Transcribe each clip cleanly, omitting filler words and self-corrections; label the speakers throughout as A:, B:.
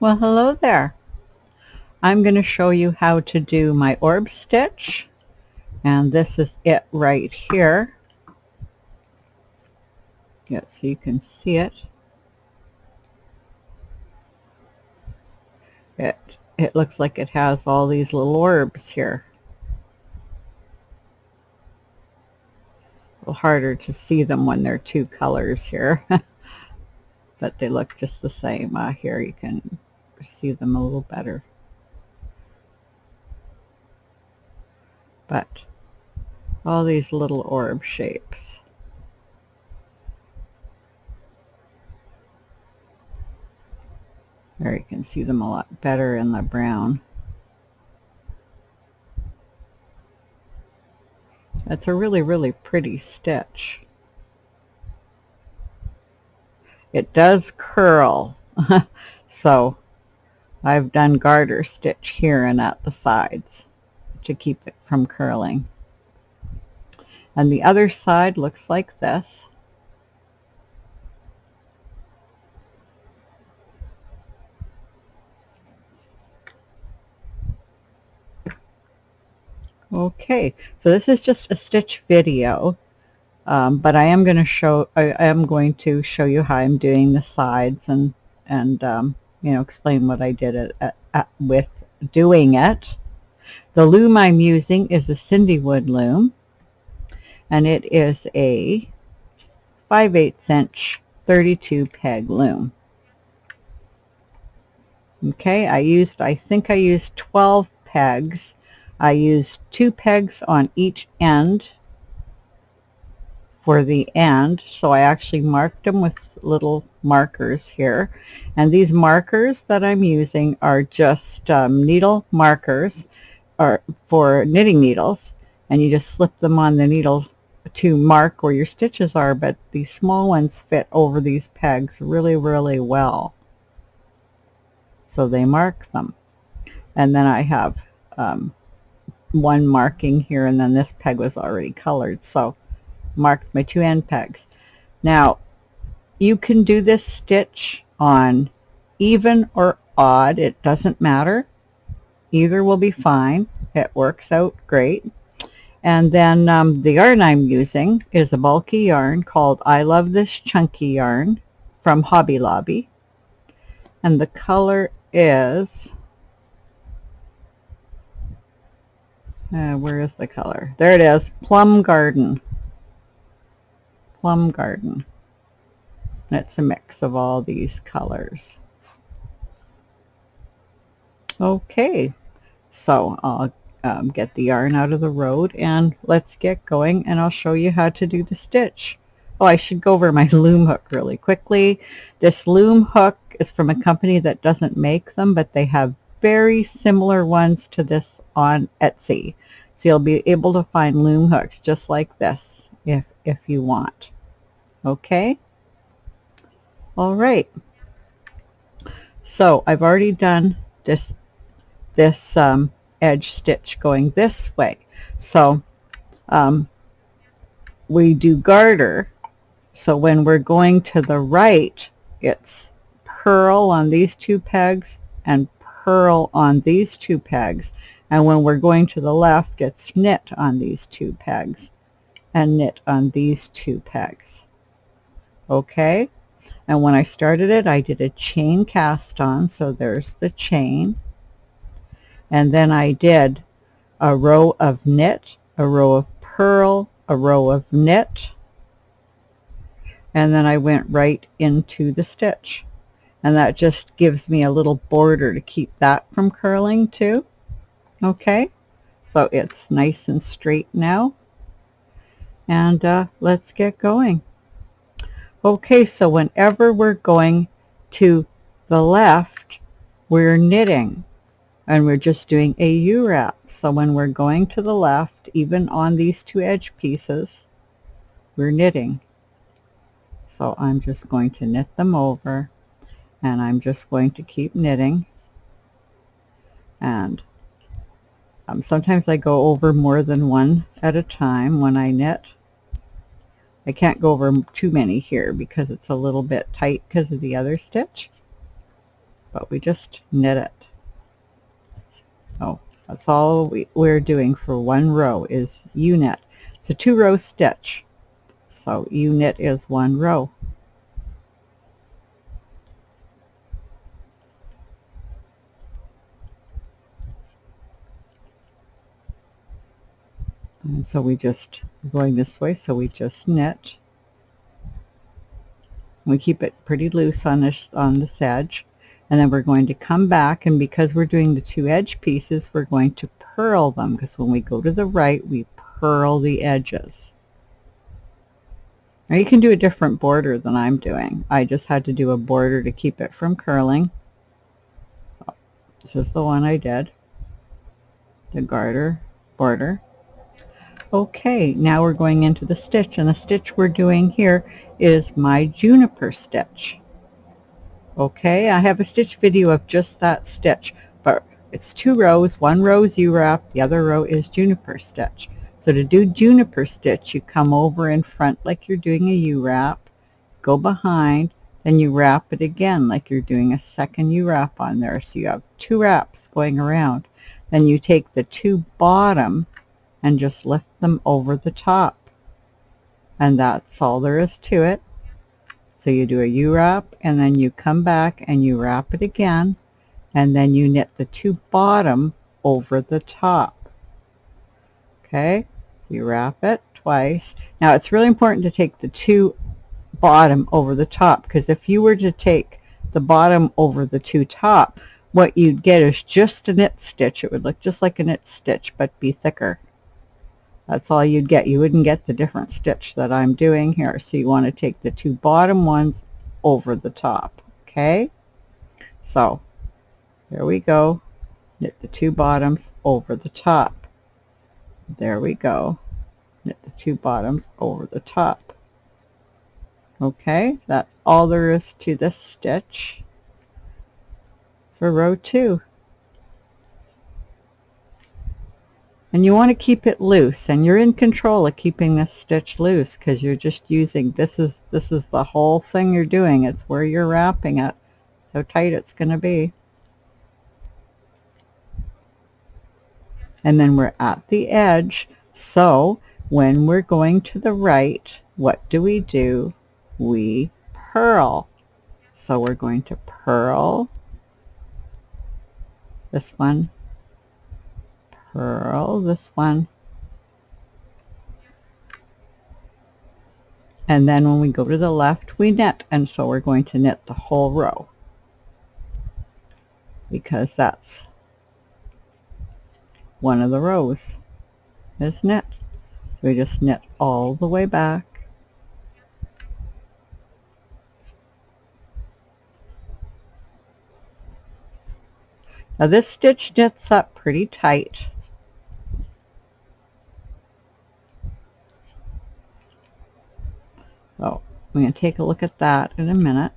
A: Well, hello there. I'm going to show you how to do my orb stitch, and this is it right here. Yeah, so you can see it. It looks like it has all these little orbs here. A little harder to see them when they're two colors here, but they look just the same. Here you can see them a little better. But all these little orb shapes. There you can see them a lot better in the brown. That's a really pretty stitch. It does curl, so I've done garter stitch here and at the sides to keep it from curling. And the other side looks like this. Okay, so this is just a stitch video, but I am going to show you how I'm doing the sides and you know, explain what I did with doing it. The loom I'm using is a Cindywood loom, and it is a 5/8 inch 32 peg loom. Okay, I think I used 12 pegs. I used 2 pegs on each end for the end, so I actually marked them with little markers here, and these markers that I'm using are just needle markers for knitting needles, and you just slip them on the needle to mark where your stitches are, but these small ones fit over these pegs really well, so they mark them. And then I have one marking here, and then this peg was already colored, so marked my 2 end pegs. Now you can do this stitch on even or odd, it doesn't matter, either will be fine. It works out great. And then the yarn I'm using is a bulky yarn called I Love This Chunky yarn from Hobby Lobby, and the color is where is the color? There it is, Plum Garden. Plum Garden. And it's a mix of all these colors. Okay, so I'll get the yarn out of the road and let's get going, and I'll show you how to do the stitch. Oh, I should go over my loom hook really quickly. This loom hook is from a company that doesn't make them, but they have very similar ones to this on Etsy. So you'll be able to find loom hooks just like this if you want. Okay? All right. So I've already done this edge stitch going this way. So we do garter. So when we're going to the right, it's purl on these 2 pegs and purl on these 2 pegs. And when we're going to the left, it's knit on these 2 pegs and knit on these 2 pegs. Okay? And when I started it, I did a chain cast on, so there's the chain. And then I did a row of knit, a row of purl, a row of knit, and then I went right into the stitch. And that just gives me a little border to keep that from curling too. Okay, so it's nice and straight now. And let's get going. Okay, so whenever we're going to the left, we're knitting. And we're just doing a U-wrap. So when we're going to the left, even on these 2 edge pieces, we're knitting. So I'm just going to knit them over, and I'm just going to keep knitting. And sometimes I go over more than one at a time when I knit. I can't go over too many here because it's a little bit tight because of the other stitch. but we just knit it. Oh, that's all we're doing for one row is U-knit. It's a 2-row stitch, so U-knit is 1 row. And so we just going this way, so we just knit. We keep it pretty loose on this edge, and then we're going to come back, and because we're doing the 2 edge pieces, we're going to purl them, because when we go to the right, we purl the edges. Now you can do a different border than I'm doing. I just had to do a border to keep it from curling. This is the one I did, the garter border. Okay, now we're going into the stitch, and the stitch we're doing here is my juniper stitch. Okay, I have a stitch video of just that stitch, but it's 2 rows. 1 row is U-wrap, the other row is juniper stitch. So to do juniper stitch, you come over in front like you're doing a U-wrap, go behind, then you wrap it again like you're doing a second U-wrap on there. So you have 2 wraps going around. Then you take the 2 bottom and just lift them over the top. And that's all there is to it. So you do a U-wrap, and then you come back and you wrap it again, and then you knit the 2 bottom over the top. Okay, you wrap it twice. Now it's really important to take the 2 bottom over the top, because if you were to take the bottom over the 2 top, what you'd get is just a knit stitch. It would look just like a knit stitch, but be thicker. That's all you'd get. You wouldn't get the different stitch that I'm doing here. So you want to take the 2 bottom ones over the top. Okay? So there we go. Knit the 2 bottoms over the top. There we go. Knit the 2 bottoms over the top. Okay? That's all there is to this stitch for row 2. And you want to keep it loose, and you're in control of keeping this stitch loose, because you're just using, this is the whole thing you're doing. It's where you're wrapping it. So tight it's going to be. And then we're at the edge, so when we're going to the right, what do? We purl. So we're going to purl this one, purl this one, and then when we go to the left, we knit. And so we're going to knit the whole row, because that's one of the rows is knit. So we just knit all the way back. Now this stitch knits up pretty tight. So we're going to take a look at that in a minute.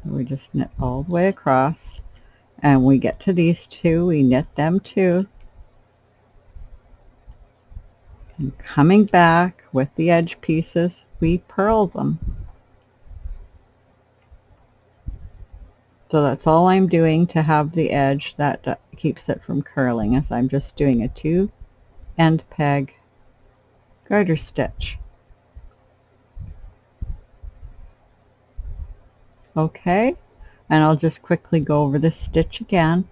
A: We just knit all the way across, and we get to these 2, we knit them 2, and coming back with the edge pieces, we purl them. So that's all I'm doing to have the edge that keeps it from curling, is I'm just doing a 2 end peg garter stitch. Okay, and I'll just quickly go over this stitch again.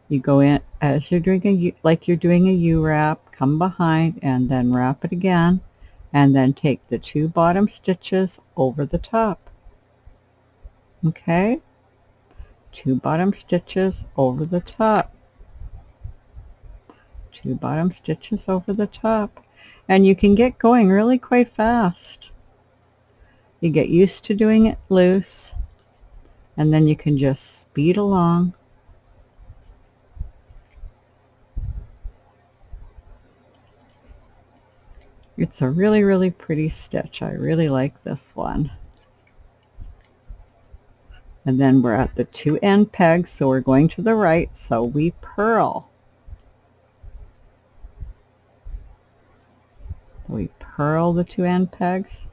A: You go in as you're doing like you're doing a U-wrap, come behind and then wrap it again, and then take the 2 bottom stitches over the top. Okay, 2 bottom stitches over the top, 2 bottom stitches over the top, and you can get going really quite fast. You get used to doing it loose, and then you can just speed along. It's a really, really pretty stitch. I really like this one. And then we're at the 2 end pegs, so we're going to the right, so we purl. We purl the 2 end pegs.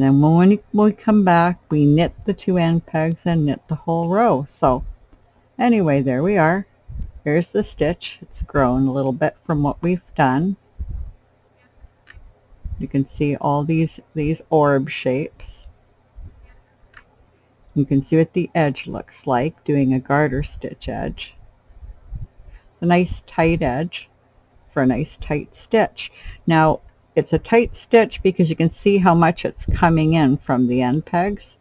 A: then when we come back, we knit the 2 end pegs and knit the whole row. So anyway, there we are. Here's the stitch. It's grown a little bit from what we've done. You can see all these orb shapes. You can see what the edge looks like, doing a garter stitch edge. It's a nice tight edge for a nice tight stitch. Now, it's a tight stitch because you can see how much it's coming in from the end pegs.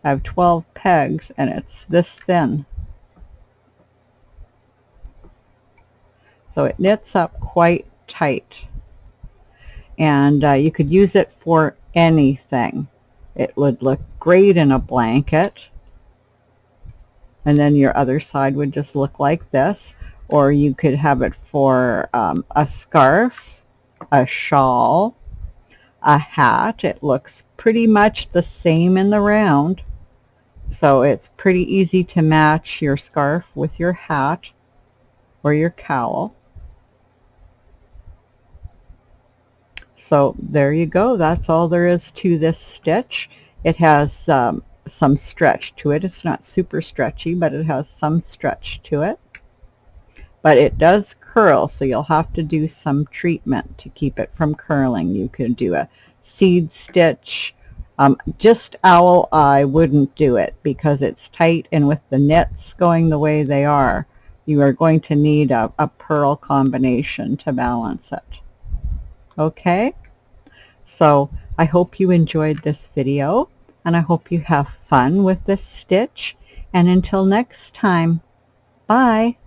A: I have 12 pegs and it's this thin. So it knits up quite tight. And you could use it for anything. It would look great in a blanket. And then your other side would just look like this. Or you could have it for a scarf, a shawl, a hat. It looks pretty much the same in the round. So it's pretty easy to match your scarf with your hat or your cowl. So there you go. That's all there is to this stitch. It has some stretch to it. It's not super stretchy, but it has some stretch to it. But it does curl, so you'll have to do some treatment to keep it from curling. You can do a seed stitch. Just owl eye wouldn't do it because it's tight, and with the knits going the way they are, you are going to need a purl combination to balance it. Okay, so I hope you enjoyed this video, and I hope you have fun with this stitch. And until next time, bye.